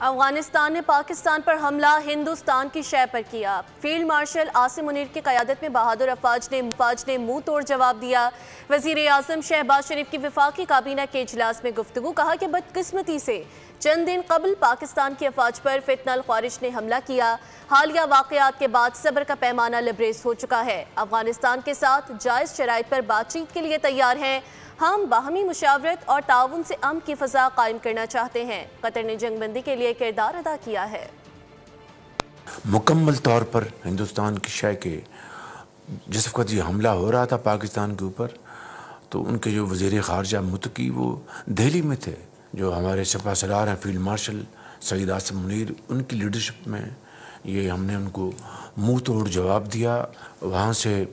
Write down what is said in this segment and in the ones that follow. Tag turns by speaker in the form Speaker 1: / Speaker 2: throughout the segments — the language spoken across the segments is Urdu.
Speaker 1: افغانستان نے پاکستان پر حملہ ہندوستان کی شہ پر کیا۔ فیلڈ مارشل عاصم منیر کی قیادت میں بہادر افواج نے منہ توڑ جواب دیا۔ وزیر اعظم شہباز شریف کی وفاقی کابینہ کے اجلاس میں گفتگو، کہا کہ بدقسمتی سے چند دن قبل پاکستان کی افواج پر فتنہ الخوارج نے حملہ کیا۔ حالیہ واقعات کے بعد صبر کا پیمانہ لبریز ہو چکا ہے۔ افغانستان کے ساتھ جائز شرائط پر بات چیت کے لیے تیار ہیں۔ ہم باہمی مشاورت اور تعاون سے امن کی فضا قائم کرنا چاہتے ہیں۔ قطر نے جنگ بندی کے لیے کردار ادا کیا ہے۔
Speaker 2: مکمل طور پر ہندوستان کی شے کے جس وقت یہ حملہ ہو رہا تھا پاکستان کے اوپر، تو ان کے جو وزیر خارجہ متقی وہ دہلی میں تھے، جو ہمارے سپہ سالار ہیں فیلڈ مارشل سید عاصم منیر، ان کی لیڈرشپ میں یہ ہم نے ان کو منہ توڑ جواب دیا۔ وہاں سے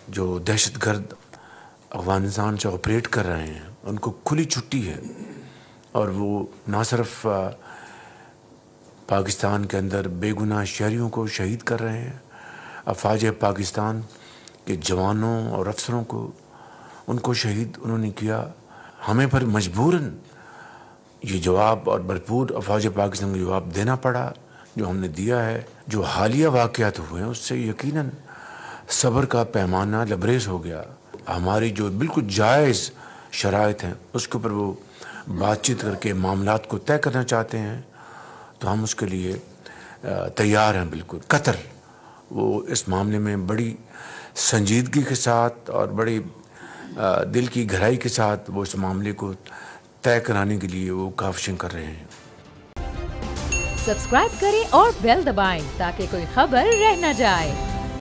Speaker 2: جو دہشت گرد افغانستان سے آپریٹ کر رہے ہیں ان کو کھلی چھٹی ہے، اور وہ نہ صرف پاکستان کے اندر بے گناہ شہریوں کو شہید کر رہے ہیں، افواج پاکستان کے جوانوں اور افسروں کو ان کو شہید انہوں نے کیا۔ ہمیں پر مجبوراً یہ جواب اور بھرپور افواج پاکستان کو جواب دینا پڑا جو ہم نے دیا ہے۔ جو حالیہ واقعات ہوئے ہیں اس سے یقیناً صبر کا پیمانہ لبریز ہو گیا۔ ہماری جو بالکل جائز شرائط ہیں اس کے اوپر وہ بات چیت کر کے معاملات کو طے کرنا چاہتے ہیں، تو ہم اس کے لیے تیار ہیں بالکل۔ قطر وہ اس معاملے میں بڑی سنجیدگی کے ساتھ اور بڑی دل کی گہرائی کے ساتھ وہ اس معاملے کو طے کرانے کے لیے وہ کاوشیں کر رہے ہیں۔
Speaker 3: سبسکرائب کریں اور بیل دبائیں تاکہ کوئی خبر رہ نہ جائے۔